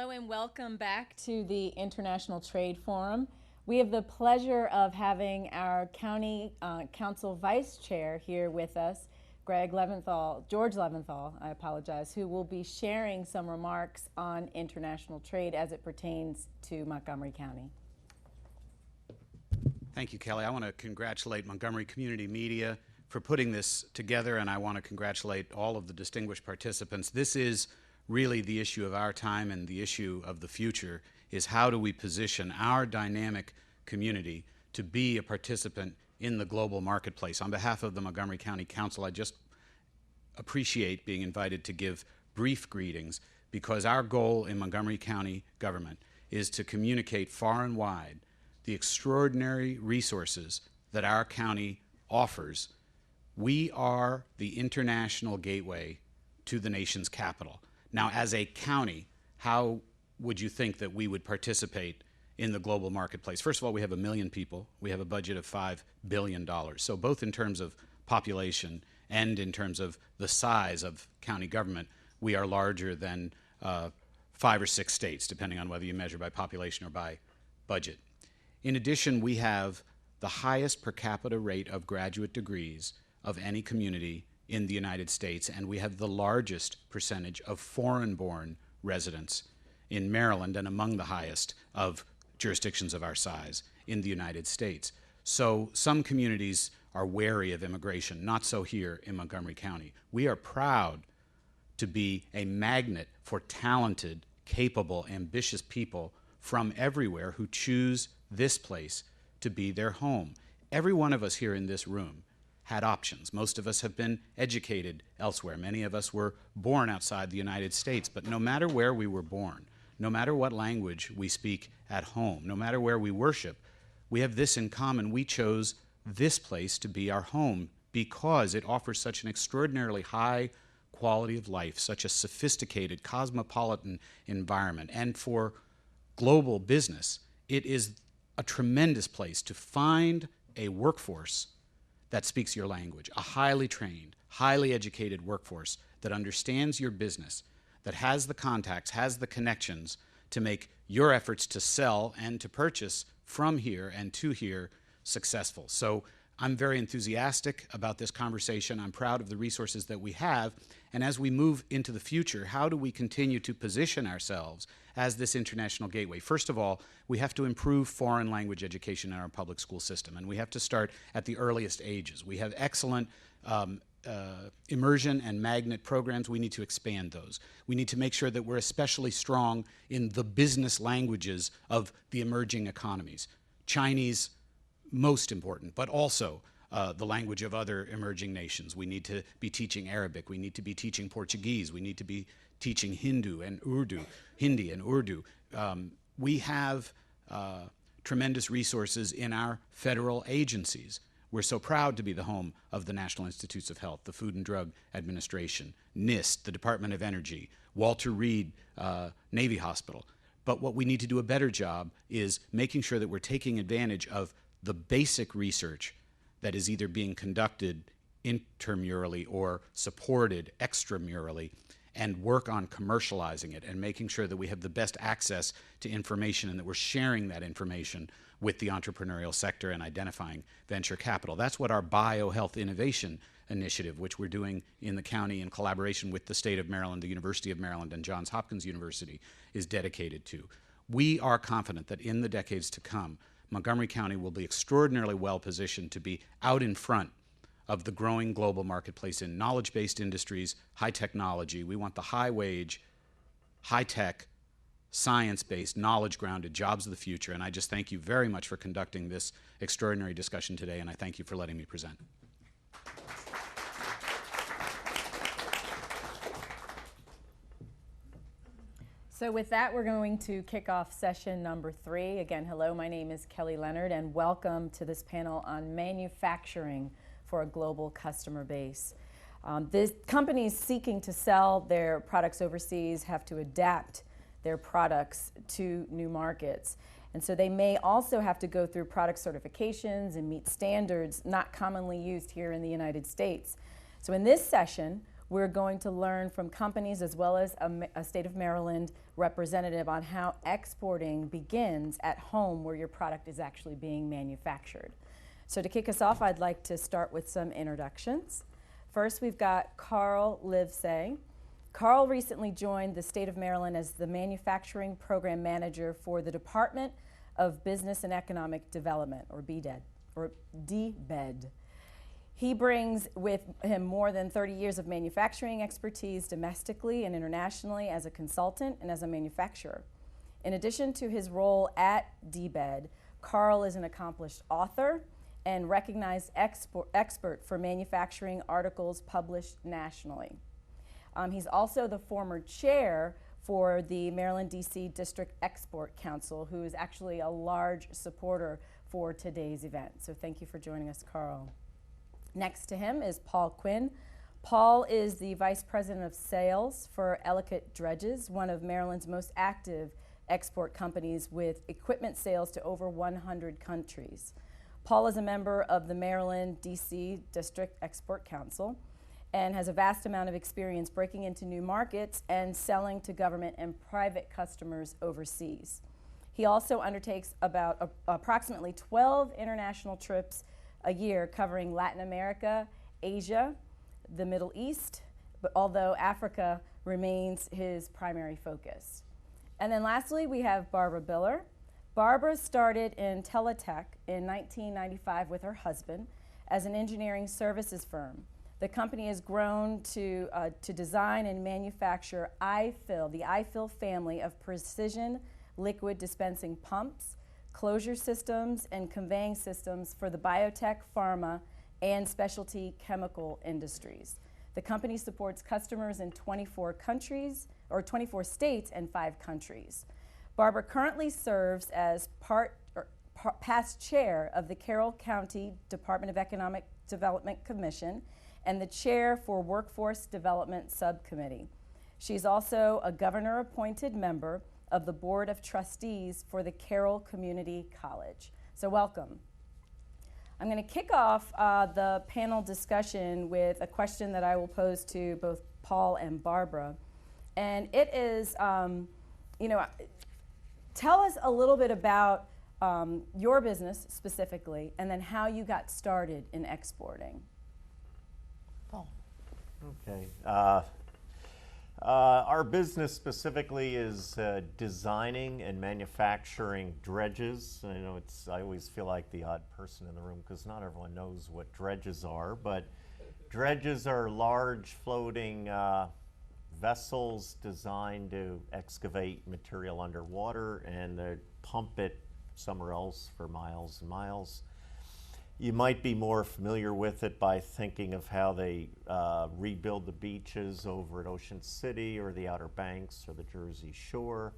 Hello and welcome back to the International Trade Forum. We have the pleasure of having our County Council Vice Chair here with us, George Leventhal, I apologize, who will be sharing some remarks on international trade as it pertains to Montgomery County. Thank you, Kelly. I want to congratulate Montgomery Community Media for putting this together, and I want to congratulate all of the distinguished participants. This is really the issue of our time, and the issue of the future is how do we position our dynamic community to be a participant in the global marketplace. On behalf of the Montgomery County Council, I just appreciate being invited to give brief greetings, because our goal in Montgomery County government is to communicate far and wide the extraordinary resources that our county offers. We are the international gateway to the nation's capital. Now, as a county, how would you think that we would participate in the global marketplace? First of all, we have 1 million people. We have a budget of $5 billion. So both in terms of population and in terms of the size of county government, we are larger than 5 or 6 states, depending on whether you measure by population or by budget. In addition, we have the highest per capita rate of graduate degrees of any community in the United States, and we have the largest percentage of foreign-born residents in Maryland, and among the highest of jurisdictions of our size in the United States. So some communities are wary of immigration, not so here in Montgomery County. We are proud to be a magnet for talented, capable, ambitious people from everywhere who choose this place to be their home. Every one of us here in this room had options. Most of us have been educated elsewhere. Many of us were born outside the United States. But no matter where we were born, no matter what language we speak at home, no matter where we worship, we have this in common. We chose this place to be our home because it offers such an extraordinarily high quality of life, such a sophisticated, cosmopolitan environment. And for global business, it is a tremendous place to find a workforce that speaks your language, a highly trained, highly educated workforce that understands your business, that has the contacts, has the connections to make your efforts to sell and to purchase from here and to here successful. So I'm very enthusiastic about this conversation. I'm proud of the resources that we have. And as we move into the future, how do we continue to position ourselves as this international gateway? First of all, we have to improve foreign language education in our public school system, and we have to start at the earliest ages. We have excellent immersion and magnet programs. We need to expand those. We need to make sure that we're especially strong in the business languages of the emerging economies. Chinese, most important, but also the language of other emerging nations. We need to be teaching Arabic. We need to be teaching Portuguese. We need to be teaching Hindi and Urdu. We have tremendous resources in our federal agencies. We're so proud to be the home of the National Institutes of Health, the Food and Drug Administration, NIST, the Department of Energy, Walter Reed Navy Hospital. But what we need to do a better job is making sure that we're taking advantage of the basic research that is either being conducted intramurally or supported extramurally, and work on commercializing it and making sure that we have the best access to information and that we're sharing that information with the entrepreneurial sector and identifying venture capital. That's what our biohealth innovation initiative, which we're doing in the county in collaboration with the state of Maryland, the University of Maryland, and Johns Hopkins University, is dedicated to. We are confident that in the decades to come, Montgomery County will be extraordinarily well positioned to be out in front of the growing global marketplace in knowledge-based industries, high technology. We want the high-wage, high-tech, science-based, knowledge-grounded jobs of the future. And I just thank you very much for conducting this extraordinary discussion today, and I thank you for letting me present. So with that, we're going to kick off session number 3. Again, hello, my name is Kelly Leonard, and welcome to this panel on manufacturing for a global customer base. The companies seeking to sell their products overseas have to adapt their products to new markets. And so they may also have to go through product certifications and meet standards not commonly used here in the United States. So in this session, We're going to learn from companies as well as a state of Maryland representative on how exporting begins at home where your product is actually being manufactured. So to kick us off, I'd like to start with some introductions. First, we've got Carl Livesay. Carl recently joined the state of Maryland as the Manufacturing Program Manager for the Department of Business and Economic Development, or BDED, or DBED. He brings with him more than 30 years of manufacturing expertise domestically and internationally as a consultant and as a manufacturer. In addition to his role at DBED, Carl is an accomplished author and recognized expert for manufacturing articles published nationally. He's also the former chair for the Maryland DC District Export Council, who is actually a large supporter for today's event. So thank you for joining us, Carl. Next to him is Paul Quinn. Paul is the Vice President of Sales for Ellicott Dredges, one of Maryland's most active export companies with equipment sales to over 100 countries. Paul is a member of the Maryland DC District Export Council and has a vast amount of experience breaking into new markets and selling to government and private customers overseas. He also undertakes about approximately 12 international trips a year covering Latin America, Asia, the Middle East, but although Africa remains his primary focus. And then lastly, we have Barbara Biller. Barbara started in Teletech in 1995 with her husband as an engineering services firm. The company has grown to design and manufacture iFill, the iFill family of precision liquid dispensing pumps, closure systems, and conveying systems for the biotech, pharma, and specialty chemical industries. The company supports customers in 24 countries, or 24 states and 5 countries. Barbara currently serves as past chair of the Carroll County Department of Economic Development Commission and the chair for Workforce Development Subcommittee. She's also a governor-appointed member of the Board of Trustees for the Carroll Community College. So welcome. I'm going to kick off the panel discussion with a question that I will pose to both Paul and Barbara. And it is, tell us a little bit about your business specifically, and then how you got started in exporting. Paul. Okay. Our business specifically is designing and manufacturing dredges. I always feel like the odd person in the room because not everyone knows what dredges are, but dredges are large floating vessels designed to excavate material underwater and pump it somewhere else for miles and miles. You might be more familiar with it by thinking of how they rebuild the beaches over at Ocean City or the Outer Banks or the Jersey Shore.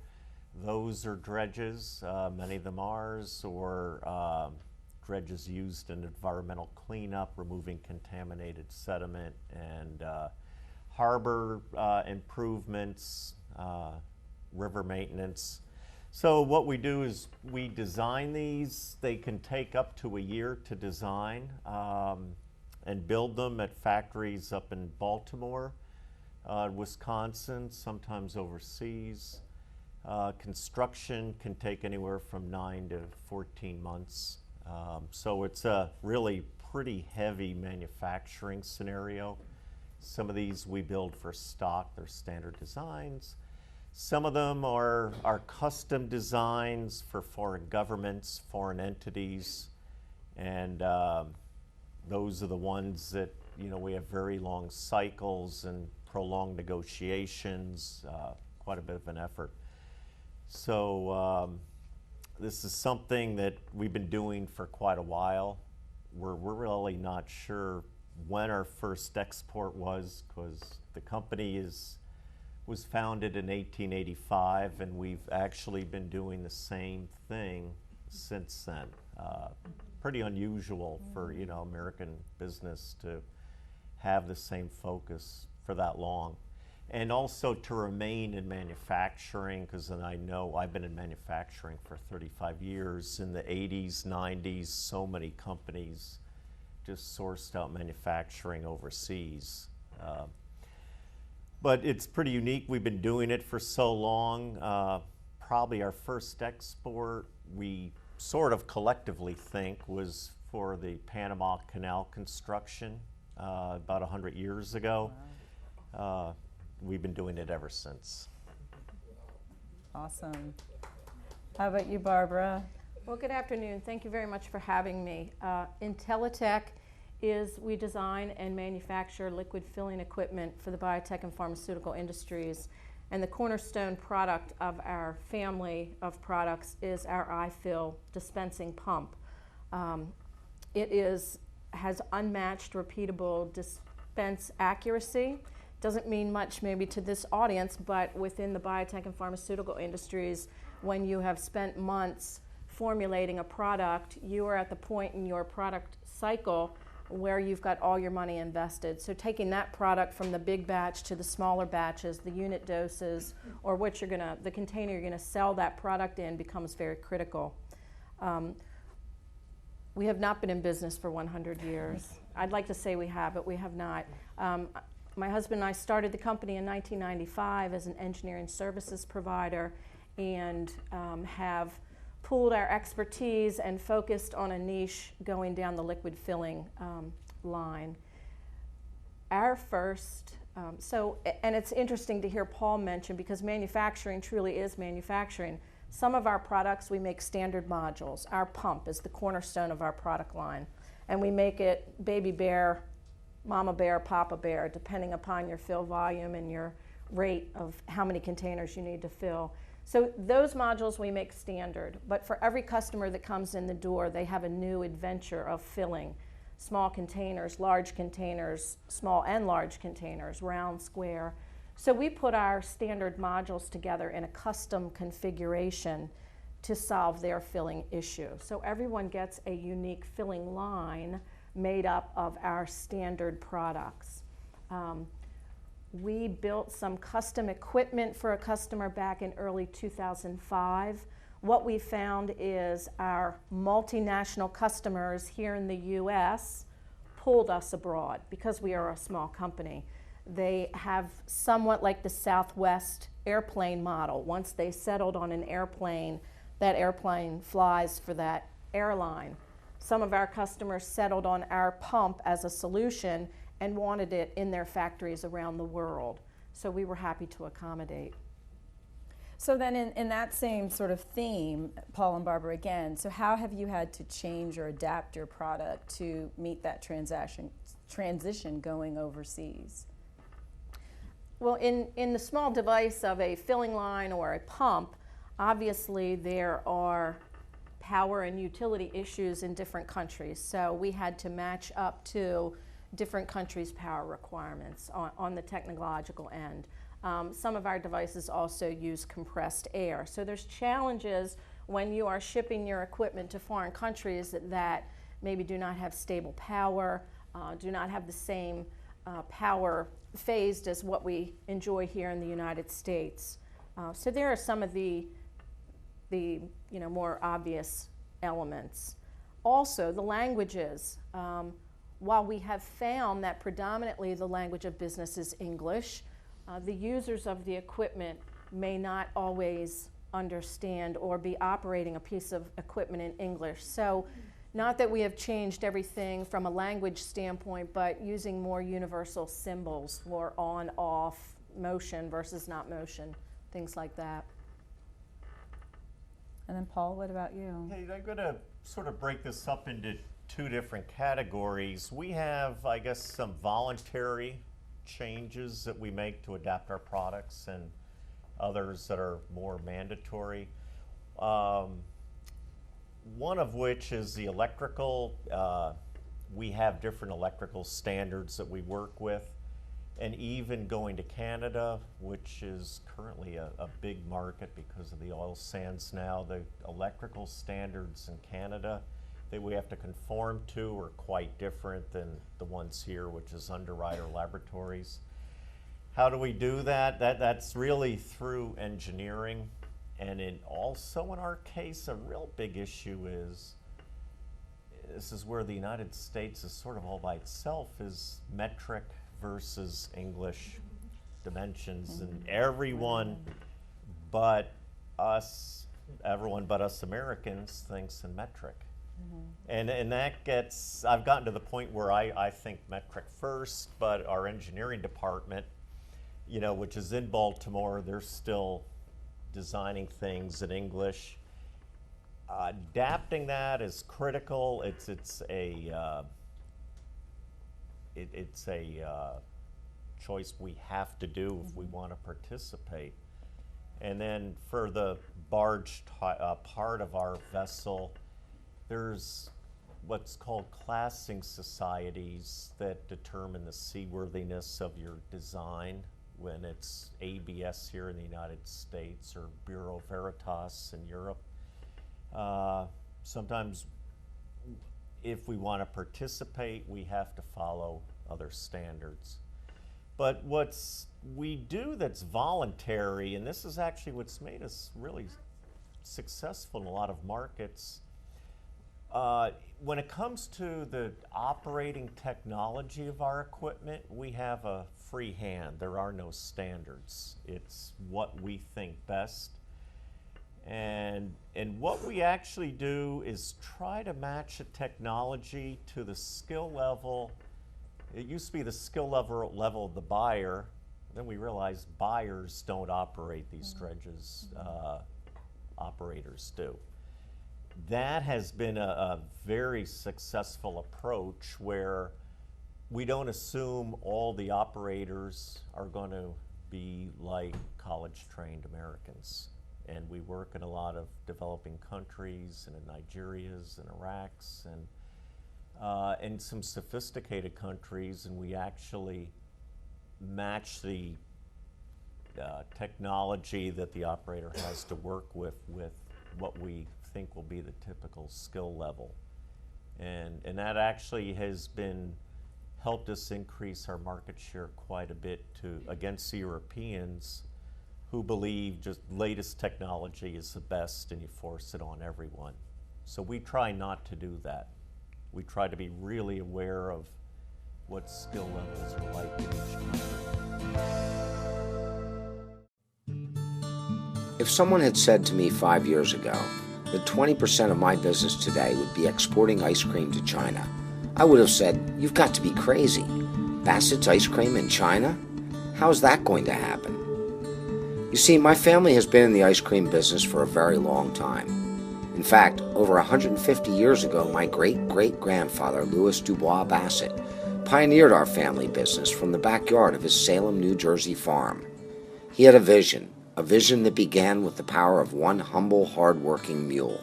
Those are dredges, many of them ours, or dredges used in environmental cleanup, removing contaminated sediment, and harbor improvements, river maintenance. So what we do is we design these. They can take up to a year to design and build them at factories up in Baltimore, Wisconsin, sometimes overseas. Construction can take anywhere from 9 to 14 months. So it's a really pretty heavy manufacturing scenario. Some of these we build for stock, they're standard designs. Some of them are custom designs for foreign governments, foreign entities, and those are the ones that we have very long cycles and prolonged negotiations, quite a bit of an effort. So this is something that we've been doing for quite a while. We're really not sure when our first export was, because the company was founded in 1885, and we've actually been doing the same thing since then. Pretty unusual for American business to have the same focus for that long, and also to remain in manufacturing, because I know I've been in manufacturing for 35 years. In the 80s, 90s, so many companies just sourced out manufacturing overseas. But it's pretty unique. We've been doing it for so long. Probably our first export, we sort of collectively think, was for the Panama Canal construction about 100 years ago. Wow. We've been doing it ever since. Awesome. How about you, Barbara? Well, good afternoon. Thank you very much for having me. IntelliTech is we design and manufacture liquid filling equipment for the biotech and pharmaceutical industries. And the cornerstone product of our family of products is our iFill dispensing pump. It has unmatched, repeatable dispense accuracy. Doesn't mean much maybe to this audience, but within the biotech and pharmaceutical industries, when you have spent months formulating a product, you are at the point in your product cycle where you've got all your money invested. So taking that product from the big batch to the smaller batches, the unit doses, or the container you're gonna sell that product in becomes very critical. We have not been in business for 100 years. I'd like to say we have, but we have not. My husband and I started the company in 1995 as an engineering services provider and have pooled our expertise and focused on a niche going down the liquid filling line. Our first, and it's interesting to hear Paul mention, because manufacturing truly is manufacturing. Some of our products, we make standard modules. Our pump is the cornerstone of our product line. And we make it baby bear, mama bear, papa bear, depending upon your fill volume and your rate of how many containers you need to fill. So those modules we make standard, but for every customer that comes in the door, they have a new adventure of filling. Small containers, large containers, small and large containers, round, square. So we put our standard modules together in a custom configuration to solve their filling issue. So everyone gets a unique filling line made up of our standard products. We built some custom equipment for a customer back in early 2005. What we found is our multinational customers here in the US pulled us abroad because we are a small company. They have somewhat like the Southwest airplane model. Once they settled on an airplane, that airplane flies for that airline. Some of our customers settled on our pump as a solution and wanted it in their factories around the world. So we were happy to accommodate. So then in that same sort of theme, Paul and Barbara again, so how have you had to change or adapt your product to meet that transition going overseas? Well, in the small device of a filling line or a pump, obviously there are power and utility issues in different countries. So we had to match up to different countries' power requirements on the technological end. Some of our devices also use compressed air. So there's challenges when you are shipping your equipment to foreign countries that maybe do not have stable power, do not have the same power phased as what we enjoy here in the United States. So there are some of the more obvious elements. Also, the languages. While we have found that predominantly the language of business is English, the users of the equipment may not always understand or be operating a piece of equipment in English. So not that we have changed everything from a language standpoint, but using more universal symbols for on, off, motion versus not motion, things like that. And then Paul, what about you? Hey, I'm going to sort of break this up into two different categories. We have, I guess, some voluntary changes that we make to adapt our products and others that are more mandatory. One of which is the electrical. We have different electrical standards that we work with, and even going to Canada, which is currently a big market because of the oil sands now, the electrical standards in Canada that we have to conform to are quite different than the ones here, which is Underwriter Laboratories. How do we do that? That's really through engineering. And also in our case, a real big issue is, this is where the United States is sort of all by itself, is metric versus English dimensions, and everyone but us Americans thinks in metric. And that gets, I've gotten to the point where I think metric first, but our engineering department, you know, which is in Baltimore, they're still designing things in English. Adapting that is critical. It's a choice we have to do if we want to participate. And then for the barge part of our vessel, there's what's called classing societies that determine the seaworthiness of your design, when it's ABS here in the United States or Bureau Veritas in Europe. Sometimes if we want to participate, we have to follow other standards. But we do that's voluntary, and this is actually what's made us really successful in a lot of markets. When it comes to the operating technology of our equipment, we have a free hand. There are no standards. It's what we think best. And what we actually do is try to match a technology to the skill level. It used to be the skill level of the buyer. Then we realized buyers don't operate these dredges. Operators do. That has been a very successful approach, where we don't assume all the operators are going to be like college-trained Americans. And we work in a lot of developing countries, and in Nigerias and Iraqs, and some sophisticated countries, and we actually match the technology that the operator has to work with what we think will be the typical skill level. And that actually has helped us increase our market share quite a bit against the Europeans, who believe just latest technology is the best and you force it on everyone. So we try not to do that. We try to be really aware of what skill levels are like in each country. If someone had said to me 5 years ago that 20% of my business today would be exporting ice cream to China, I would have said, "You've got to be crazy. Bassett's ice cream in China? How is that going to happen?" You see, my family has been in the ice cream business for a very long time. In fact, over 150 years ago, my great-great-grandfather, Louis Dubois Bassett, pioneered our family business from the backyard of his Salem, New Jersey farm. He had a vision that began with the power of one humble, hard-working mule.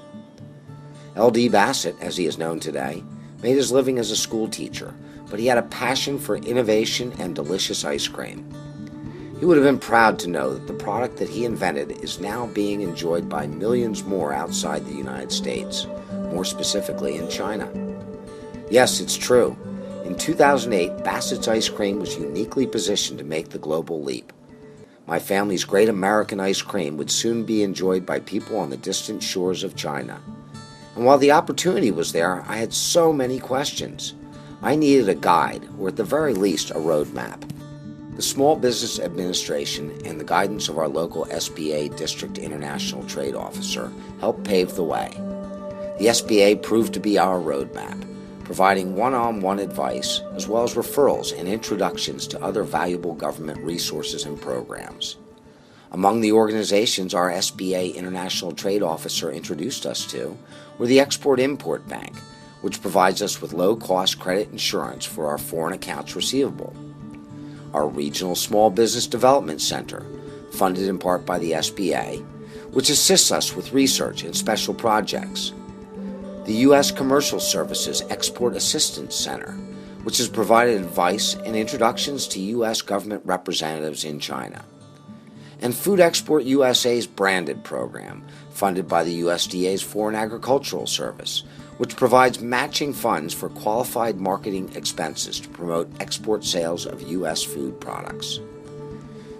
L.D. Bassett, as he is known today, made his living as a school teacher, but he had a passion for innovation and delicious ice cream. He would have been proud to know that the product that he invented is now being enjoyed by millions more outside the United States, more specifically in China. Yes, it's true. In 2008, Bassett's ice cream was uniquely positioned to make the global leap. My family's great American ice cream would soon be enjoyed by people on the distant shores of China. And while the opportunity was there, I had so many questions. I needed a guide, or at the very least, a roadmap. The Small Business Administration and the guidance of our local SBA District International Trade Officer helped pave the way. The SBA proved to be our roadmap, providing one-on-one advice as well as referrals and introductions to other valuable government resources and programs. Among the organizations our SBA International Trade Officer introduced us to were the Export-Import Bank, which provides us with low-cost credit insurance for our foreign accounts receivable. Our Regional Small Business Development Center, funded in part by the SBA, which assists us with research and special projects. The U.S. Commercial Services Export Assistance Center, which has provided advice and introductions to U.S. government representatives in China. And Food Export USA's Branded program, funded by the USDA's Foreign Agricultural Service, which provides matching funds for qualified marketing expenses to promote export sales of U.S. food products.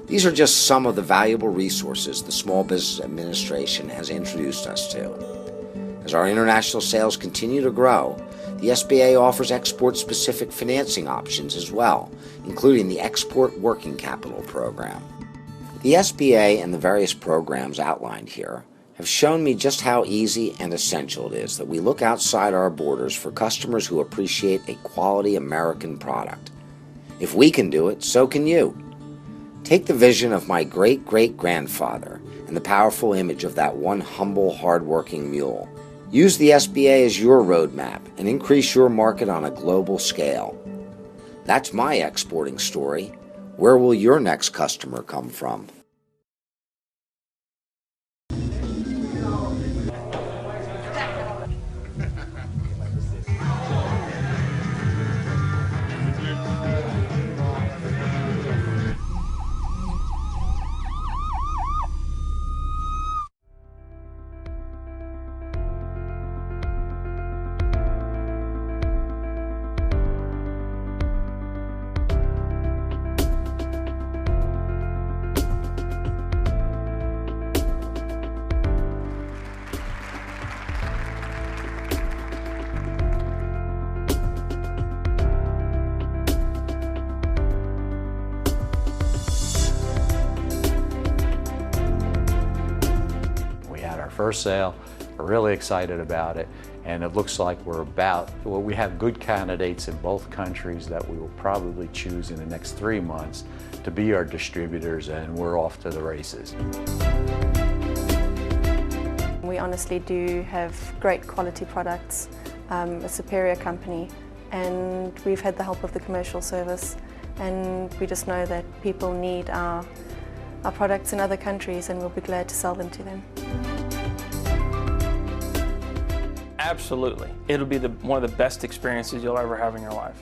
These are just some of the valuable resources the Small Business Administration has introduced us to. As our international sales continue to grow, the SBA offers export-specific financing options as well, including the Export Working Capital Program. The SBA and the various programs outlined here have shown me just how easy and essential it is that we look outside our borders for customers who appreciate a quality American product. If we can do it, so can you. Take the vision of my great-great-grandfather and the powerful image of that one humble, hard-working mule. Use the SBA as your roadmap and increase your market on a global scale. That's my exporting story. Where will your next customer come from? First sale. We're really excited about it, and it looks like we have good candidates in both countries that we will probably choose in the next 3 months to be our distributors, and we're off to the races. We honestly do have great quality products, a superior company, and we've had the help of the commercial service, and we just know that people need our products in other countries, and we'll be glad to sell them to them. Absolutely. It'll be one of the best experiences you'll ever have in your life.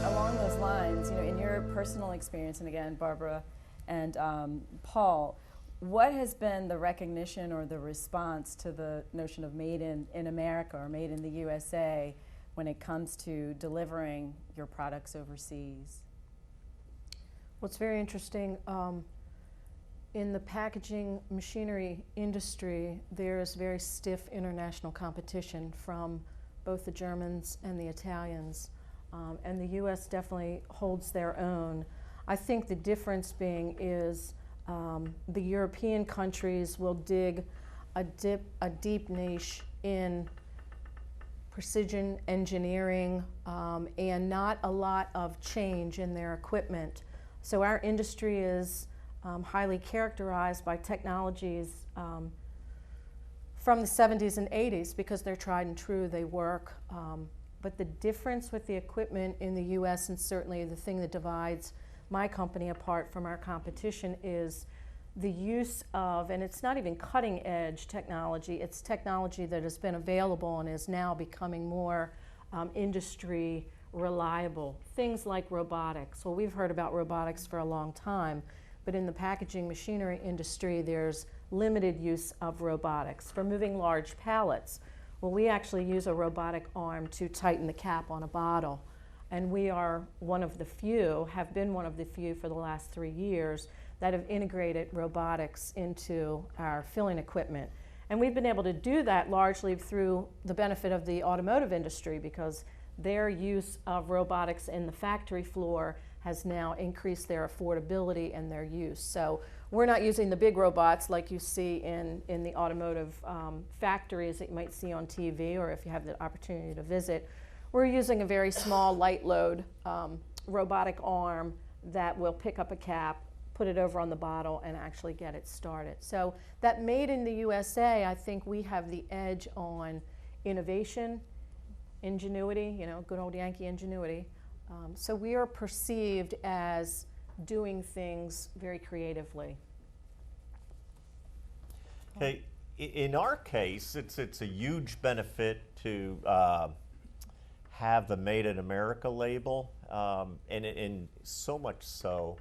Along those lines, in your personal experience, and again, Barbara and Paul, what has been the recognition or the response to the notion of made in America or made in the USA when it comes to delivering your products overseas? Well, it's very interesting. In the packaging machinery industry, there's very stiff international competition from both the Germans and the Italians, and the U.S. definitely holds their own. I think the difference being is the European countries will dig a deep niche in precision engineering and not a lot of change in their equipment. So our industry is highly characterized by technologies from the 70s and 80s because they're tried and true, they work. But the difference with the equipment in the US, and certainly the thing that divides my company apart from our competition, is the use of, and it's not even cutting edge technology, it's technology that has been available and is now becoming more industry reliable. Things like robotics. Well, we've heard about robotics for a long time, but in the packaging machinery industry, there's limited use of robotics. For moving large pallets, well, we actually use a robotic arm to tighten the cap on a bottle. And we are one of the few, have been one of the few for the last 3 years, that have integrated robotics into our filling equipment. And we've been able to do that largely through the benefit of the automotive industry, because their use of robotics in the factory floor has now increased their affordability and their use. So we're not using the big robots like you see in the automotive factories that you might see on TV, or if you have the opportunity to visit. We're using a very small, light load robotic arm that will pick up a cap, put it over on the bottle, and actually get it started. So that made in the USA, I think we have the edge on innovation, ingenuity, good old Yankee ingenuity. So we are perceived as doing things very creatively. Okay, in our case, it's a huge benefit to have the Made in America label, and so much so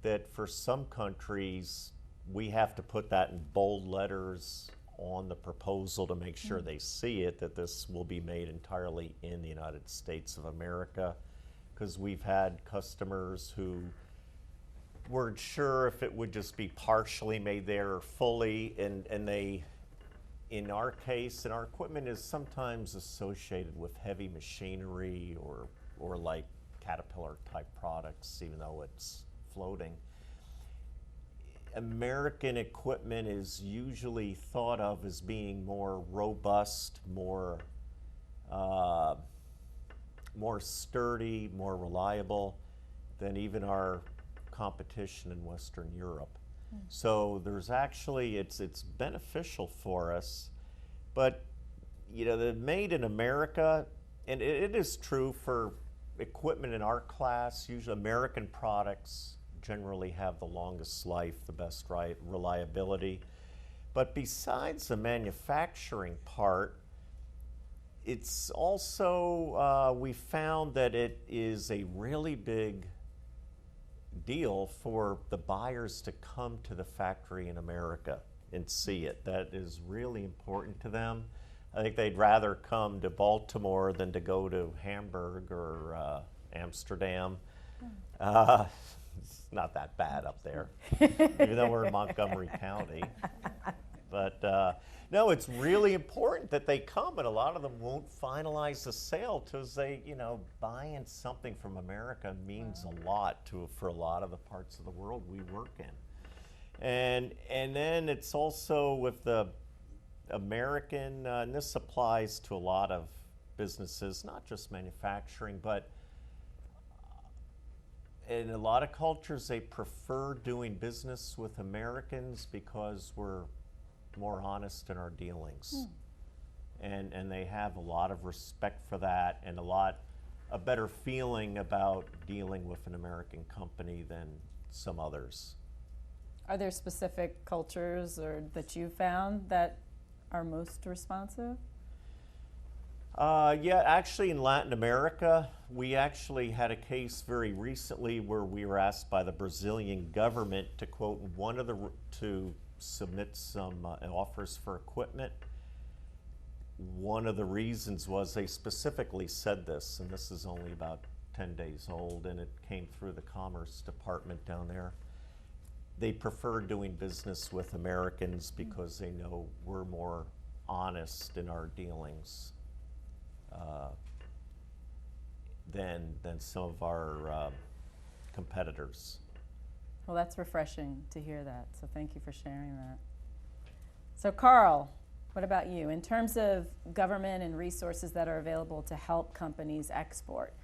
that for some countries we have to put that in bold letters on the proposal to make sure they see it, that this will be made entirely in the United States of America, because we've had customers who weren't sure if it would just be partially made there or fully, and they, in our case, and our equipment is sometimes associated with heavy machinery or like Caterpillar type products, even though it's floating. American equipment is usually thought of as being more robust, more sturdy, more reliable than even our competition in Western Europe. So there's actually, it's beneficial for us, but you know, the made in America, and it is true for equipment in our class. Usually American products generally have the longest life, the best reliability. But besides the manufacturing part, it's also, we found that it is a really big deal for the buyers to come to the factory in America and see it. That is really important to them. I think they'd rather come to Baltimore than to go to Hamburg or Amsterdam. It's not that bad up there, even though we're in Montgomery County. But no, it's really important that they come, and a lot of them won't finalize the sale because they, you know, buying something from America means a lot for a lot of the parts of the world we work in. And then it's also with the American, and this applies to a lot of businesses, not just manufacturing, but in a lot of cultures they prefer doing business with Americans because we're more honest in our dealings. And they have a lot of respect for that, and a better feeling about dealing with an American company than some others. Are there specific cultures or that you found that are most responsive? Yeah, actually in Latin America, we actually had a case very recently where we were asked by the Brazilian government to quote to submit some offers for equipment. One of the reasons was they specifically said this, and this is only about 10 days old, and it came through the Commerce Department down there. They prefer doing business with Americans because they know we're more honest in our dealings than some of our competitors. Well, that's refreshing to hear that, so thank you for sharing that. So Carl, what about you? In terms of government and resources that are available to help companies export,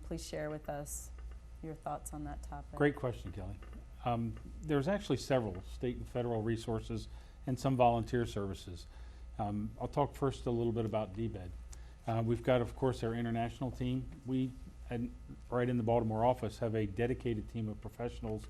please share with us your thoughts on that topic. Great question, Kelly. There's actually several state and federal resources and some volunteer services. I'll talk first a little bit about DBED. We've got, of course, our international team. We, right in the Baltimore office, have a dedicated team of professionals,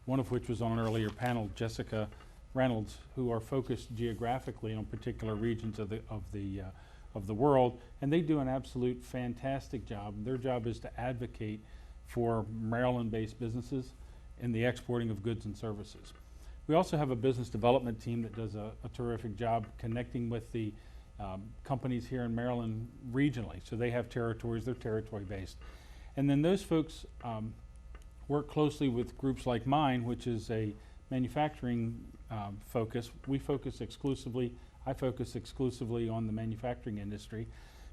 one of which was on an earlier panel, Jessica Reynolds, who are focused geographically on particular regions of the world, and they do an absolute fantastic job. Their job is to advocate for Maryland-based businesses in the exporting of goods and services. We also have a business development team that does a terrific job connecting with the companies here in Maryland regionally. So they have territories, they're territory based. And then those folks work closely with groups like mine, which is a manufacturing focus. We focus exclusively, I focus exclusively on the manufacturing industry.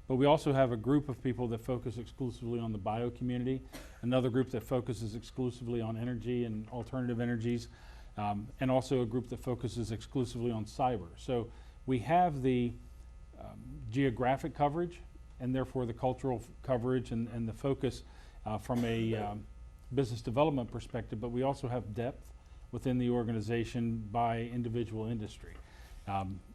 But we also have a group of people that focus exclusively on the bio community, another group that focuses exclusively on energy and alternative energies, and also a group that focuses exclusively on cyber. So we have the geographic coverage and therefore the cultural coverage and the focus from a business development perspective, but we also have depth within the organization by individual industry.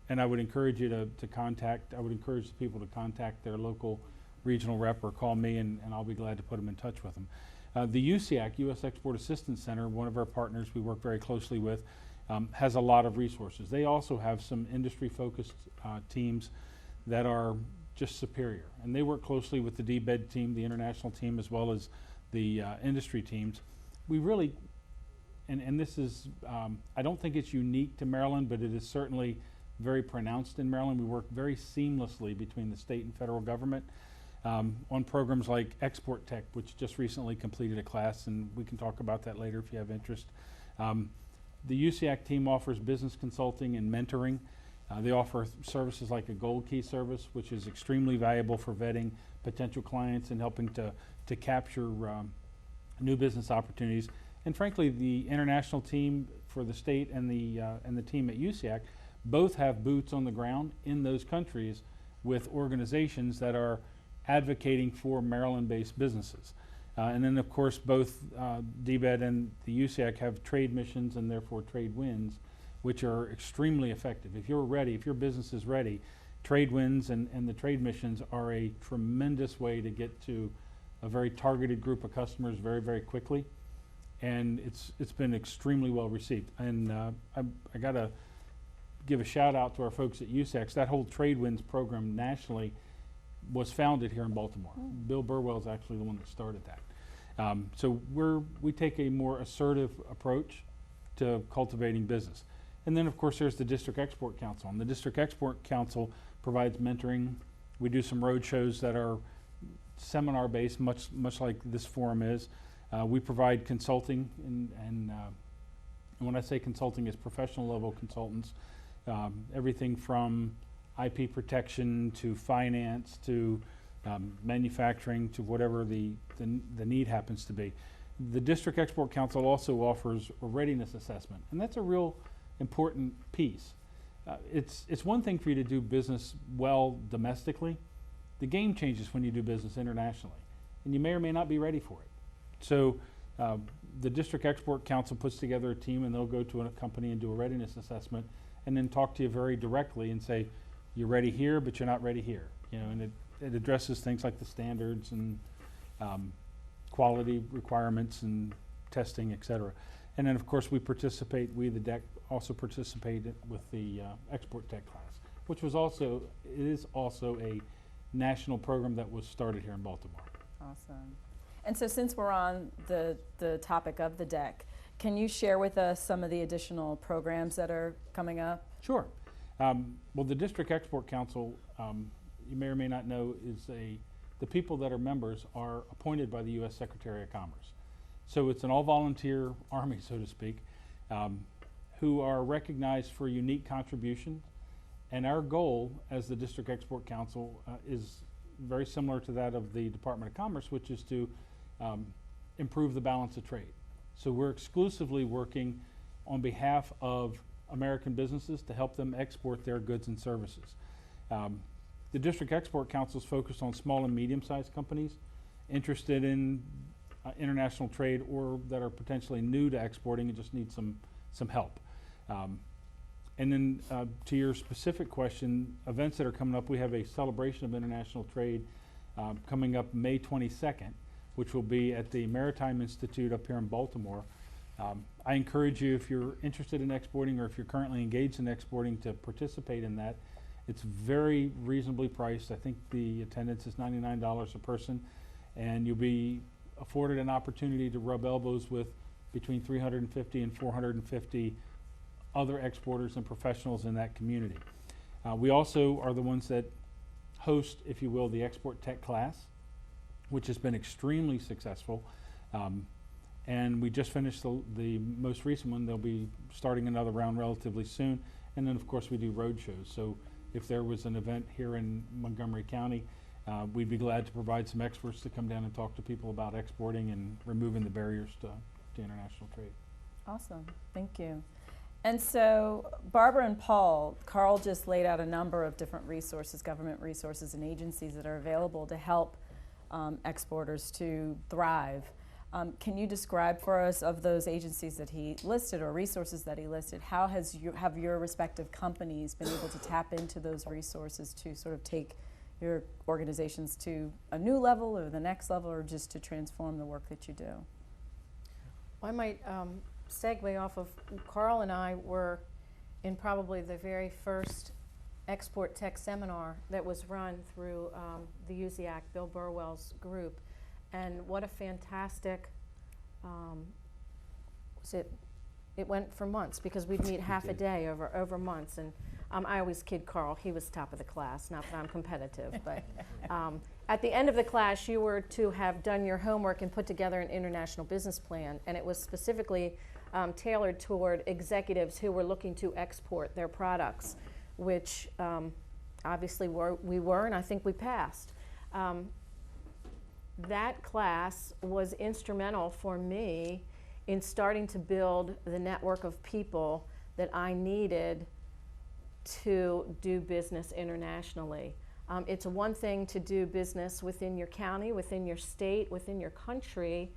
And I would encourage you to contact, I would encourage the people to contact their local regional rep or call me, and I'll be glad to put them in touch with them. The USEAC, U.S. Export Assistance Center, one of our partners we work very closely with, has a lot of resources. They also have some industry-focused teams that are just superior. And they work closely with the DBED team, the international team, as well as the industry teams. We really, and this is, I don't think it's unique to Maryland, but it is certainly very pronounced in Maryland. We work very seamlessly between the state and federal government. on programs like Export Tech, which just recently completed a class, and we can talk about that later if you have interest. The USIAC team offers business consulting and mentoring. They offer services like a Gold Key service, which is extremely valuable for vetting potential clients and helping to capture new business opportunities. And frankly, the international team for the state and the team at USIAC both have boots on the ground in those countries with organizations that are advocating for Maryland-based businesses. And then, of course, both DBED and the USIAC have trade missions and therefore trade wins, which are extremely effective. If you're ready, if your business is ready, trade wins and the trade missions are a tremendous way to get to a very targeted group of customers very, very quickly. And it's been extremely well received. And I got to give a shout out to our folks at USAC. That whole Trade Wins program nationally was founded here in Baltimore. Bill Burwell is actually the one that started that. So we take a more assertive approach to cultivating business. And then, of course, there's the District Export Council. And the District Export Council provides mentoring. We do some road shows that are seminar-based, much like this forum is. We provide consulting, and when I say consulting, it's professional level consultants. Everything from IP protection to finance to manufacturing to whatever the need happens to be. The District Export Council also offers a readiness assessment, and that's a real important piece. It's one thing for you to do business well domestically. The game changes when you do business internationally, and you may or may not be ready for it. So the District Export Council puts together a team, and they'll go to a company and do a readiness assessment and then talk to you very directly and say, you're ready here, but you're not ready here. You know, and it addresses things like the standards and quality requirements and testing, et cetera. And then, of course, we participate, we, the DEC, also participate with the Export Tech class, which is also a national program that was started here in Baltimore. Awesome. And so since we're on the topic of the DEC, can you share with us some of the additional programs that are coming up? Sure. Well, the District Export Council, you may or may not know, is the people that are members are appointed by the U.S. Secretary of Commerce. So it's an all-volunteer army, so to speak, who are recognized for unique contributions. And our goal as the District Export Council is very similar to that of the Department of Commerce, which is to improve the balance of trade. So we're exclusively working on behalf of American businesses to help them export their goods and services. The District Export Council is focused on small and medium-sized companies interested in international trade or that are potentially new to exporting and just need some help. And then to your specific question, events that are coming up, we have a celebration of international trade coming up May 22nd, which will be at the Maritime Institute up here in Baltimore. I encourage you, if you're interested in exporting or if you're currently engaged in exporting, to participate in that. It's very reasonably priced. I think the attendance is $99 a person, and you'll be afforded an opportunity to rub elbows with between 350 and 450 other exporters and professionals in that community. We also are the ones that host, if you will, the Export Tech class, which has been extremely successful. And we just finished the most recent one. They'll be starting another round relatively soon. And then, of course, we do road shows. So if there was an event here in Montgomery County, we'd be glad to provide some experts to come down and talk to people about exporting and removing the barriers to international trade. Awesome. Thank you. And so, Barbara and Paul, Carl just laid out a number of different resources, government resources and agencies that are available to help exporters to thrive. Can you describe for us, of those agencies that he listed or resources that he listed, how have your respective companies been able to tap into those resources to sort of take your organizations to a new level or the next level, or just to transform the work that you do? Well, I might segue off of Carl and I were in probably the very first Export Tech seminar that was run through the USIAC, Bill Burwell's group. And what a fantastic, it went for months because we'd meet half a day over months. And I always kid Carl, he was top of the class, not that I'm competitive, but at the end of the class you were to have done your homework and put together an international business plan, and it was specifically tailored toward executives who were looking to export their products, which obviously we were, and I think we passed. That class was instrumental for me in starting to build the network of people that I needed to do business internationally. It's one thing to do business within your county, within your state, within your country,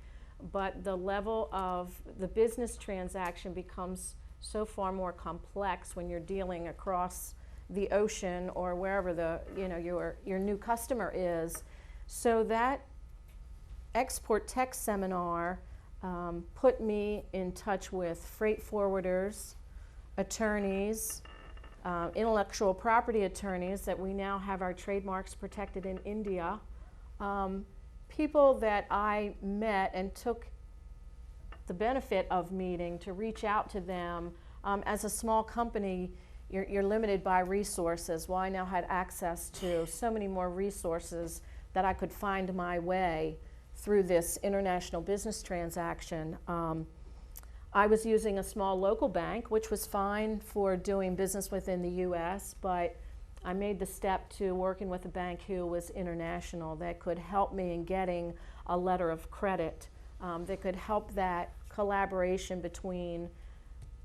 but the level of the business transaction becomes so far more complex when you're dealing across the ocean or wherever your new customer is. So that Export Tech seminar put me in touch with freight forwarders, attorneys, intellectual property attorneys that we now have our trademarks protected in India, people that I met and took the benefit of meeting to reach out to them. As a small company, you're limited by resources. Well, I now had access to so many more resources that I could find my way through this international business transaction. I was using a small local bank, which was fine for doing business within the U.S., but I made the step to working with a bank who was international that could help me in getting a letter of credit, that could help that collaboration between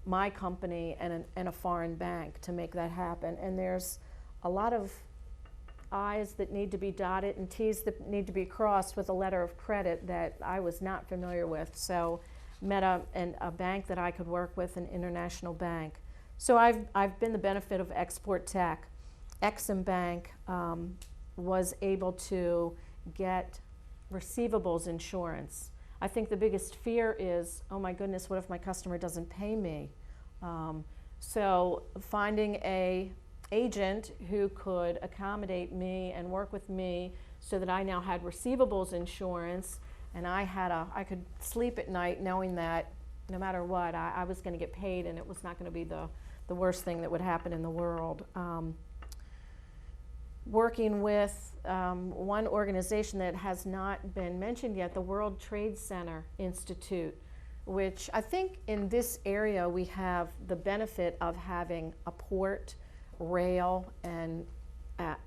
my company and a foreign bank to make that happen. And there's a lot of I's that need to be dotted and T's that need to be crossed with a letter of credit that I was not familiar with. So met a bank that I could work with, an international bank. So I've been the benefit of Export Tech. Exim Bank was able to get receivables insurance. I think the biggest fear is, oh my goodness, what if my customer doesn't pay me? So finding a agent who could accommodate me and work with me so that I now had receivables insurance, and I could sleep at night knowing that no matter what, I was going to get paid, and it was not going to be the worst thing that would happen in the world. Working with one organization that has not been mentioned yet, the World Trade Center Institute, which I think in this area we have the benefit of having a port, rail, and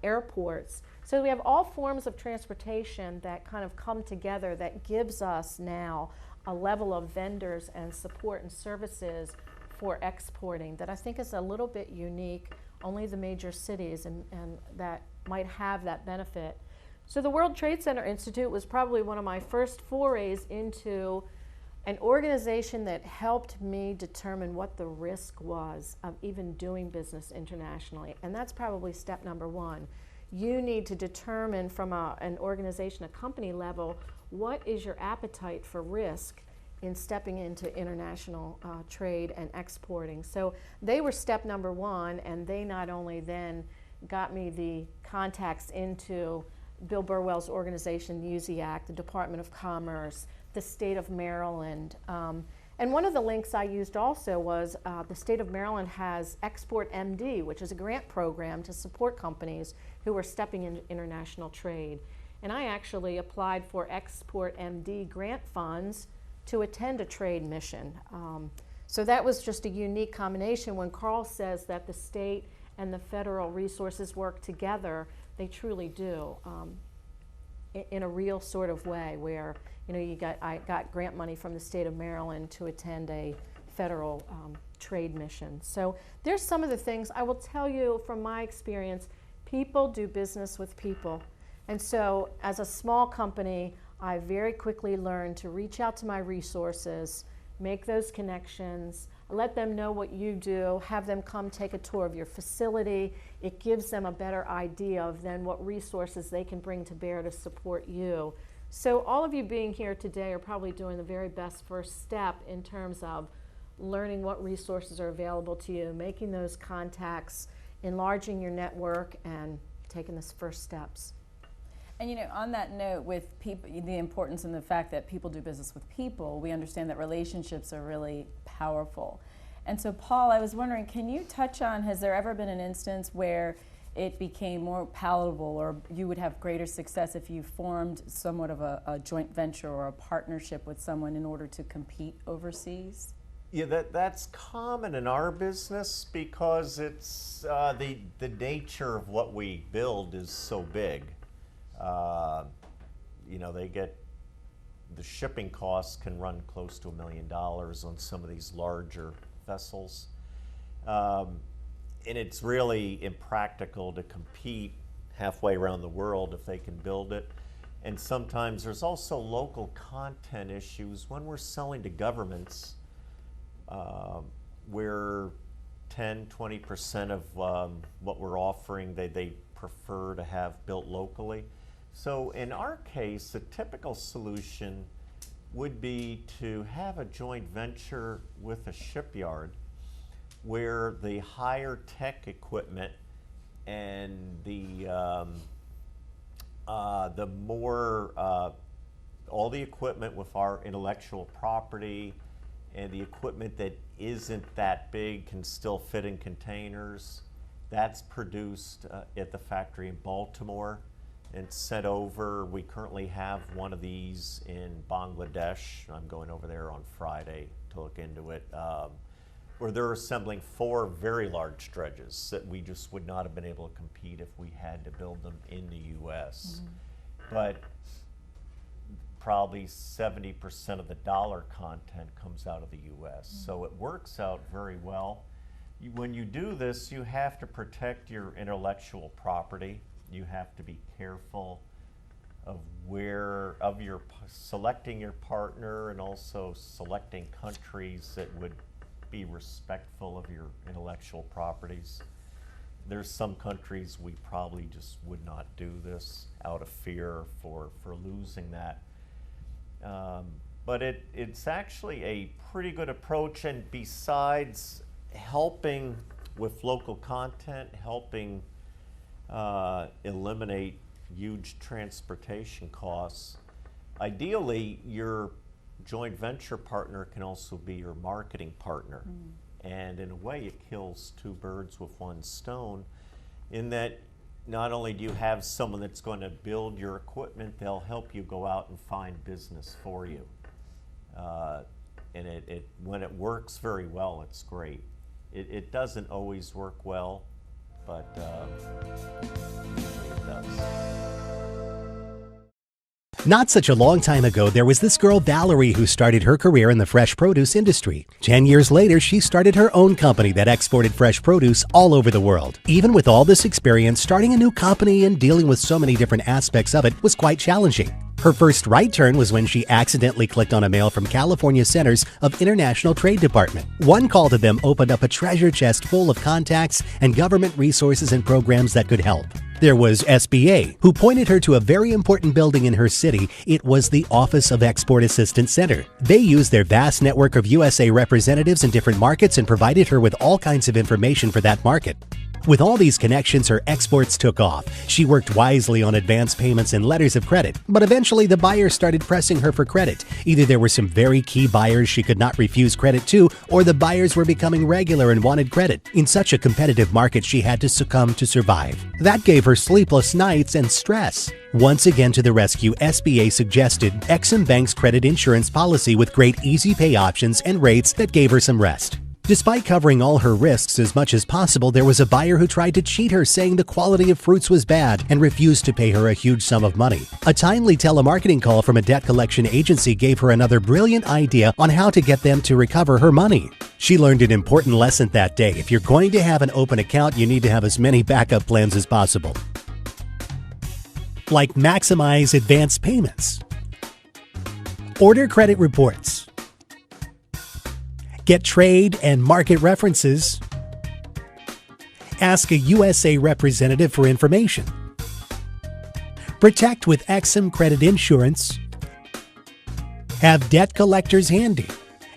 airports. So we have all forms of transportation that kind of come together that gives us now a level of vendors and support and services for exporting that I think is a little bit unique. Only the major cities and that might have that benefit. So the World Trade Center Institute was probably one of my first forays into an organization that helped me determine what the risk was of even doing business internationally. And that's probably step number one. You need to determine from an organization, a company level, what is your appetite for risk in stepping into international trade and exporting. So they were step number one, and they not only then got me the contacts into Bill Burwell's organization, USIAC, the Department of Commerce, the state of Maryland. And one of the links I used also was the state of Maryland has Export MD, which is a grant program to support companies who are stepping into international trade. And I actually applied for Export MD grant funds to attend a trade mission. So that was just a unique combination. When Carl says that the state and the federal resources work together, they truly do, in a real sort of way where, I got grant money from the state of Maryland to attend a federal trade mission. So there's some of the things I will tell you from my experience. People do business with people. And so as a small company, I very quickly learned to reach out to my resources, make those connections, let them know what you do, have them come take a tour of your facility. It gives them a better idea of then what resources they can bring to bear to support you. So all of you being here today are probably doing the very best first step in terms of learning what resources are available to you, making those contacts, enlarging your network, and taking those first steps. And on that note, with people, the importance and the fact that people do business with people, we understand that relationships are really powerful. And so, Paul, I was wondering, can you touch on, has there ever been an instance where it became more palatable, or you would have greater success if you formed somewhat of a joint venture or a partnership with someone in order to compete overseas? Yeah, that's common in our business because it's the nature of what we build is so big. You know, the shipping costs can run close to $1 million on some of these larger vessels. And it's really impractical to compete halfway around the world if they can build it. And sometimes there's also local content issues. When we're selling to governments, where 10-20% of what we're offering they prefer to have built locally. So in our case, a typical solution would be to have a joint venture with a shipyard where the higher tech equipment and the more all the equipment with our intellectual property and the equipment that isn't that big can still fit in containers. That's produced at the factory in Baltimore and sent over. We currently have one of these in Bangladesh. I'm going over there on Friday to look into it, where they're assembling 4 very large dredges that we just would not have been able to compete if we had to build them in the U.S. But probably 70% of the dollar content comes out of the U.S. So it works out very well. When you do this, you have to protect your intellectual property. You have to be careful of selecting your partner and also selecting countries that would be respectful of your intellectual properties. There's some countries we probably just would not do this out of fear for losing that. But it's actually a pretty good approach, and besides helping with local content, helping eliminate huge transportation costs, ideally your joint venture partner can also be your marketing partner. And in a way it kills 2 birds with 1 stone, in that not only do you have someone that's going to build your equipment, they'll help you go out and find business for you. And when it works very well, it's great. It doesn't always work well, but usually it does. Not such a long time ago, there was this girl, Valerie, who started her career in the fresh produce industry. 10 years later, she started her own company that exported fresh produce all over the world. Even with all this experience, starting a new company and dealing with so many different aspects of it was quite challenging. Her first right turn was when she accidentally clicked on a mail from California Centers of International Trade Department. One call to them opened up a treasure chest full of contacts and government resources and programs that could help. There was SBA, who pointed her to a very important building in her city. It was the Office of Export Assistance Center. They used their vast network of USA representatives in different markets and provided her with all kinds of information for that market. With all these connections, her exports took off. She worked wisely on advance payments and letters of credit, but eventually the buyers started pressing her for credit. Either there were some very key buyers she could not refuse credit to, or the buyers were becoming regular and wanted credit. In such a competitive market, she had to succumb to survive. That gave her sleepless nights and stress. Once again to the rescue, SBA suggested Exim Bank's credit insurance policy with great easy pay options and rates that gave her some rest. Despite covering all her risks as much as possible, there was a buyer who tried to cheat her, saying the quality of fruits was bad and refused to pay her a huge sum of money. A timely telemarketing call from a debt collection agency gave her another brilliant idea on how to get them to recover her money. She learned an important lesson that day. If you're going to have an open account, you need to have as many backup plans as possible. Like maximize advance payments, order credit reports, get trade and market references, ask a USA representative for information, protect with Exim credit insurance, have debt collectors handy,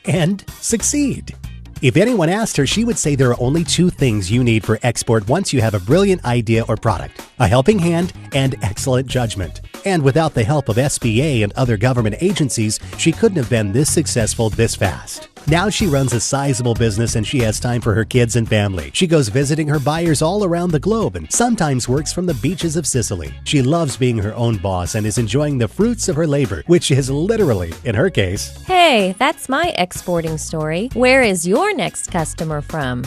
and succeed. If anyone asked her, she would say there are only 2 things you need for export once you have a brilliant idea or product: a helping hand and excellent judgment. And without the help of SBA and other government agencies, she couldn't have been this successful this fast. Now she runs a sizable business and she has time for her kids and family. She goes visiting her buyers all around the globe and sometimes works from the beaches of Sicily. She loves being her own boss and is enjoying the fruits of her labor, which is literally, in her case. Hey, that's my exporting story. Where is your next customer from?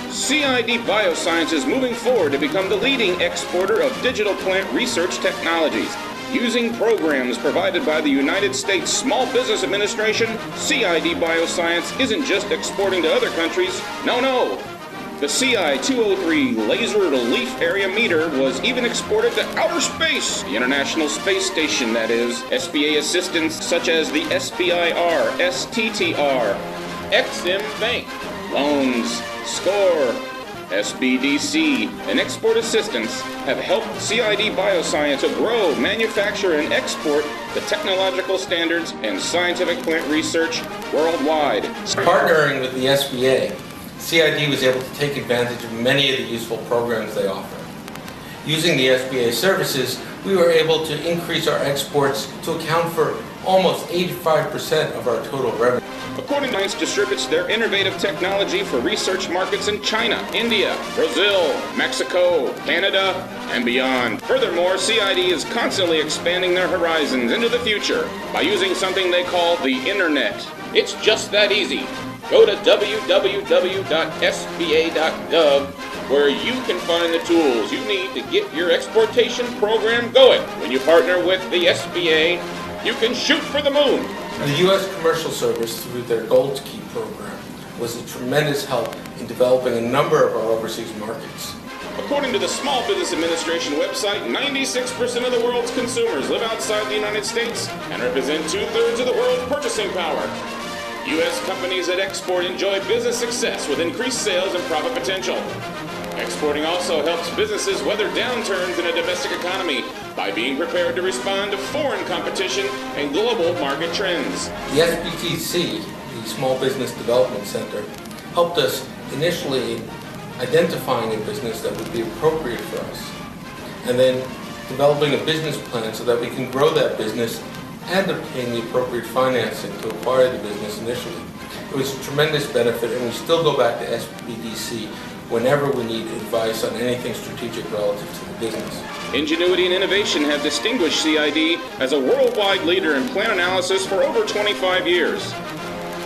CID Bioscience is moving forward to become the leading exporter of digital plant research technologies. Using programs provided by the United States Small Business Administration, CID Bioscience isn't just exporting to other countries. No. The CI-203 laser-to-leaf area meter was even exported to outer space, the International Space Station, that is. SBA assistance such as the SBIR, STTR, Ex-Im Bank, loans, SCORE, SBDC, and export assistance have helped CID Bioscience to grow, manufacture, and export the technological standards and scientific plant research worldwide. Partnering with the SBA, CID was able to take advantage of many of the useful programs they offer. Using the SBA services, we were able to increase our exports to account for almost 85% of our total revenue. According to Science distributes their innovative technology for research markets in China, India, Brazil, Mexico, Canada, and beyond. Furthermore, CID is constantly expanding their horizons into the future by using something they call the Internet. It's just that easy. Go to www.sba.gov where you can find the tools you need to get your exportation program going. When you partner with the SBA, you can shoot for the moon. The U.S. Commercial Service, through their Gold Key program, was a tremendous help in developing a number of our overseas markets. According to the Small Business Administration website, 96% of the world's consumers live outside the United States and represent 2/3 of the world's purchasing power. U.S. companies that export enjoy business success with increased sales and profit potential. Exporting also helps businesses weather downturns in a domestic economy by being prepared to respond to foreign competition and global market trends. The SBTC, the Small Business Development Center, helped us initially identifying a business that would be appropriate for us, and then developing a business plan so that we can grow that business and obtain the appropriate financing to acquire the business initially. It was a tremendous benefit, and we still go back to SBDC whenever we need advice on anything strategic relative to the business. Ingenuity and innovation have distinguished CID as a worldwide leader in plant analysis for over 25 years.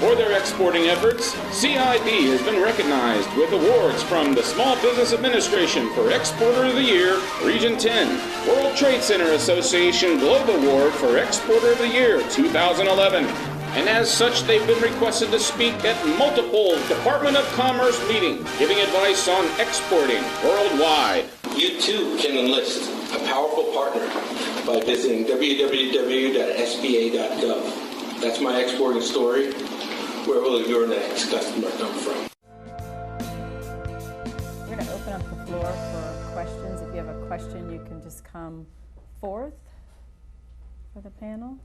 For their exporting efforts, CID has been recognized with awards from the Small Business Administration for Exporter of the Year, Region 10, World Trade Center Association Globe Award for Exporter of the Year 2011. And as such, they've been requested to speak at multiple Department of Commerce meetings, giving advice on exporting worldwide. You too can enlist a powerful partner by visiting www.sba.gov. That's my exporting story. Where will your next customer come from? We're going to open up the floor for questions. If you have a question, you can just come forth for the panel.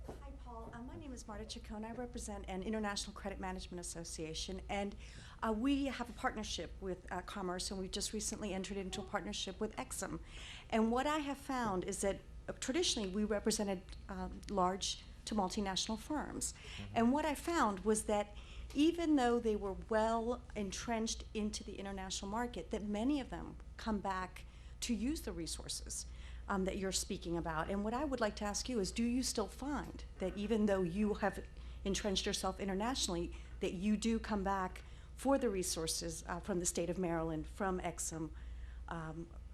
Hi, Paul. My name is Marta Chacon. I represent an International Credit Management Association, and we have a partnership with Commerce, and we've just recently entered into a partnership with Ex-Im. And what I have found is that traditionally we represented large to multinational firms. And what I found was that even though they were well entrenched into the international market, that many of them come back to use the resources that you're speaking about. And what I would like to ask you is, do you still find that even though you have entrenched yourself internationally, that you do come back for the resources from the state of Maryland, from Ex-Im,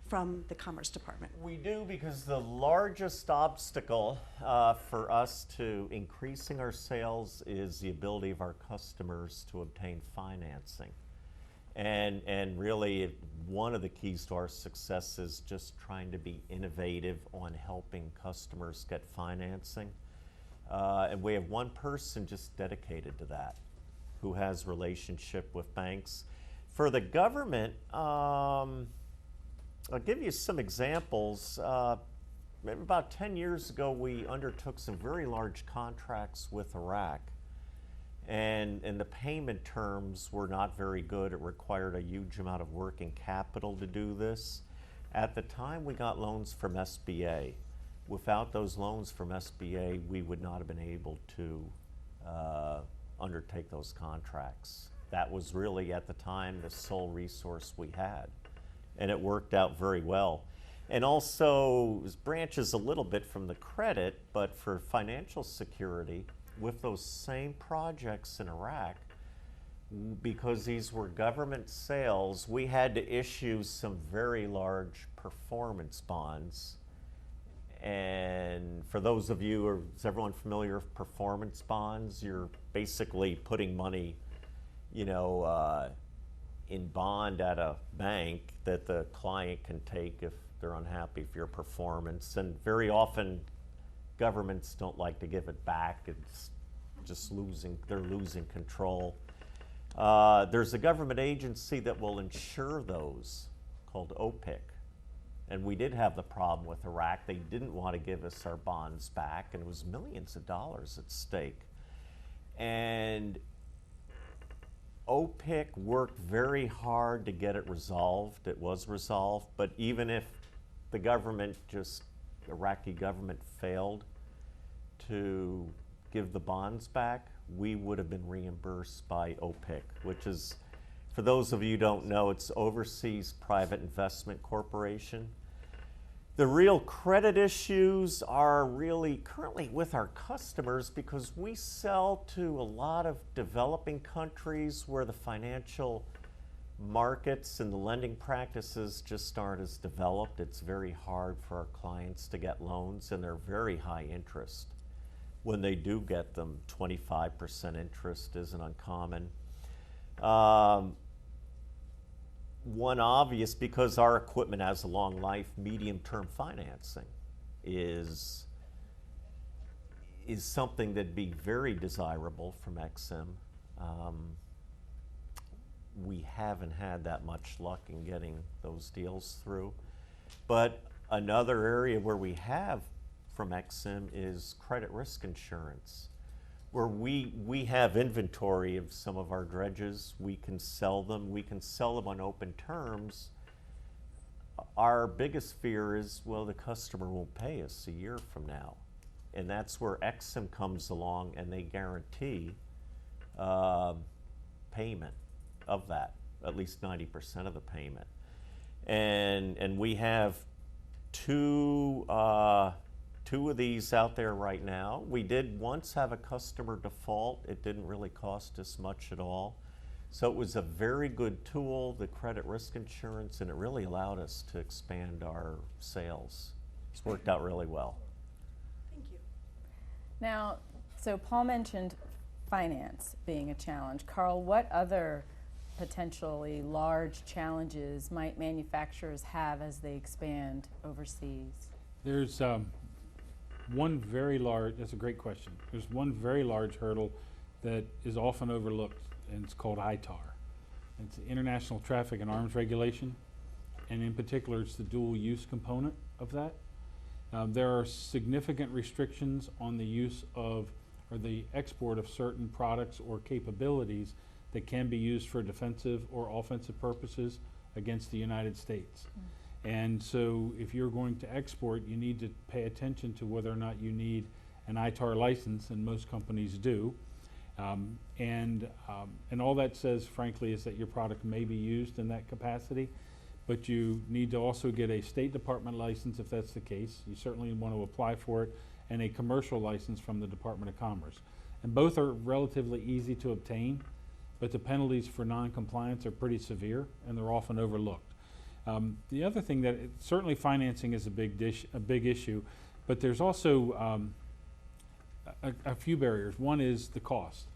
from the Commerce Department? We do, because the largest obstacle for us to increasing our sales is the ability of our customers to obtain financing. And really, one of the keys to our success is just trying to be innovative on helping customers get financing. And we have one person just dedicated to that, who has relationship with banks. For the government, I'll give you some examples. Maybe about 10 years ago, we undertook some very large contracts with Iraq. And the payment terms were not very good. It required a huge amount of working capital to do this. At the time, we got loans from SBA. Without those loans from SBA, we would not have been able to undertake those contracts. That was really, at the time, the sole resource we had. And it worked out very well. And also, it branches a little bit from the credit, but for financial security, with those same projects in Iraq, because these were government sales, we had to issue some very large performance bonds. And for those of you, is everyone familiar with performance bonds? You're basically putting money, in bond at a bank that the client can take if they're unhappy with your performance. And very often, governments don't like to give it back. It's just they're losing control. There's a government agency that will insure those called OPIC. And we did have the problem with Iraq. They didn't want to give us our bonds back, and it was millions of dollars at stake. And OPIC worked very hard to get it resolved. It was resolved, but even if the Iraqi government failed to give the bonds back, we would have been reimbursed by OPIC, which is, for those of you who don't know, it's Overseas Private Investment Corporation. The real credit issues are really currently with our customers, because we sell to a lot of developing countries where the financial markets and the lending practices just aren't as developed. It's very hard for our clients to get loans, and they're very high interest. When they do get them, 25% interest isn't uncommon. One obvious, because our equipment has a long life, medium-term financing is something that'd be very desirable from XM. We haven't had that much luck in getting those deals through. But another area where we have from XM is credit risk insurance, where we have inventory of some of our dredges. We can sell them. We can sell them on open terms. Our biggest fear is, well, the customer won't pay us a year from now. And that's where XM comes along, and they guarantee payment of that, at least 90% of the payment. And we have two of these out there right now. We did once have a customer default. It didn't really cost us much at all. So it was a very good tool, the credit risk insurance, and it really allowed us to expand our sales. It's worked out really well. Thank you. Now, so Paul mentioned finance being a challenge. Carl, what other potentially large challenges might manufacturers have as they expand overseas? There's one very large, that's a great question. There's one very large hurdle that is often overlooked, and it's called ITAR. It's International Traffic and Arms Regulation, and in particular it's the dual use component of that. There are significant restrictions on the use of, or the export of certain products or capabilities that can be used for defensive or offensive purposes against the United States. And so if you're going to export, you need to pay attention to whether or not you need an ITAR license, and most companies do. And all that says, frankly, is that your product may be used in that capacity, but you need to also get a State Department license if that's the case. You certainly want to apply for it, and a commercial license from the Department of Commerce. And both are relatively easy to obtain, but the penalties for non-compliance are pretty severe, and they're often overlooked. The other thing that, certainly financing is a big issue, but there's also a few barriers. One is the cost.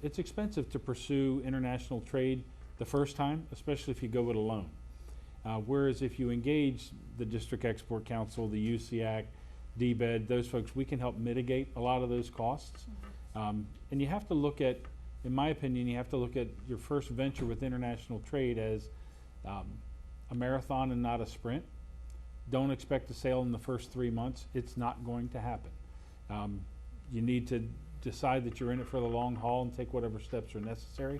It's expensive to pursue international trade the first time, especially if you go it alone. Whereas if you engage the District Export Council, the USIAC, DBED, those folks, we can help mitigate a lot of those costs. And you have to look at in my opinion, you have to look at your first venture with international trade as a marathon and not a sprint. Don't expect a sale in the first 3 months. It's not going to happen. You need to decide that you're in it for the long haul and take whatever steps are necessary.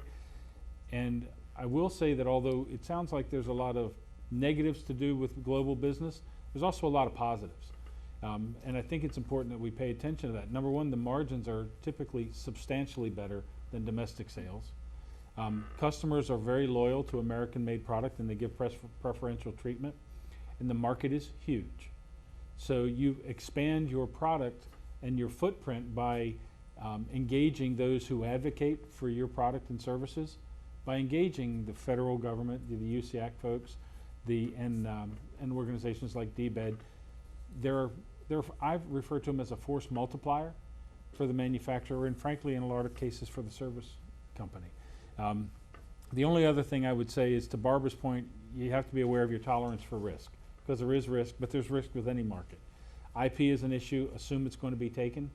And I will say that although it sounds like there's a lot of negatives to do with global business, there's also a lot of positives. And I think it's important that we pay attention to that. Number one, the margins are typically substantially better than domestic sales. Customers are very loyal to American-made product, and they give preferential treatment. And the market is huge. So you expand your product and your footprint by engaging those who advocate for your product and services, by engaging the federal government, the USAC folks, and organizations like DBED. I've referred to them as a force multiplier for the manufacturer, and frankly, in a lot of cases, for the service company. The only other thing I would say is, to Barbara's point, you have to be aware of your tolerance for risk, because there is risk, but there's risk with any market. IP is an issue. Assume it's going to be taken.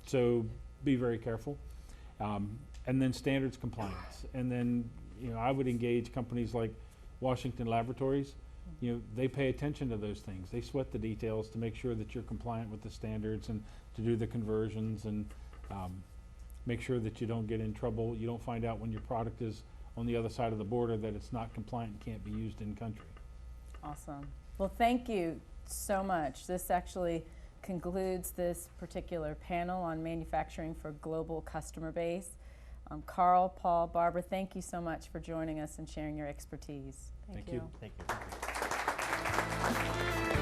So be very careful. And then standards compliance. And then, I would engage companies like Washington Laboratories. They pay attention to those things. They sweat the details to make sure that you're compliant with the standards and to do the conversions and make sure that you don't get in trouble. You don't find out when your product is on the other side of the border that it's not compliant and can't be used in country. Awesome. Well, thank you so much. This actually concludes this particular panel on manufacturing for global customer base. Carl, Paul, Barbara, thank you so much for joining us and sharing your expertise. Thank you. Thank you.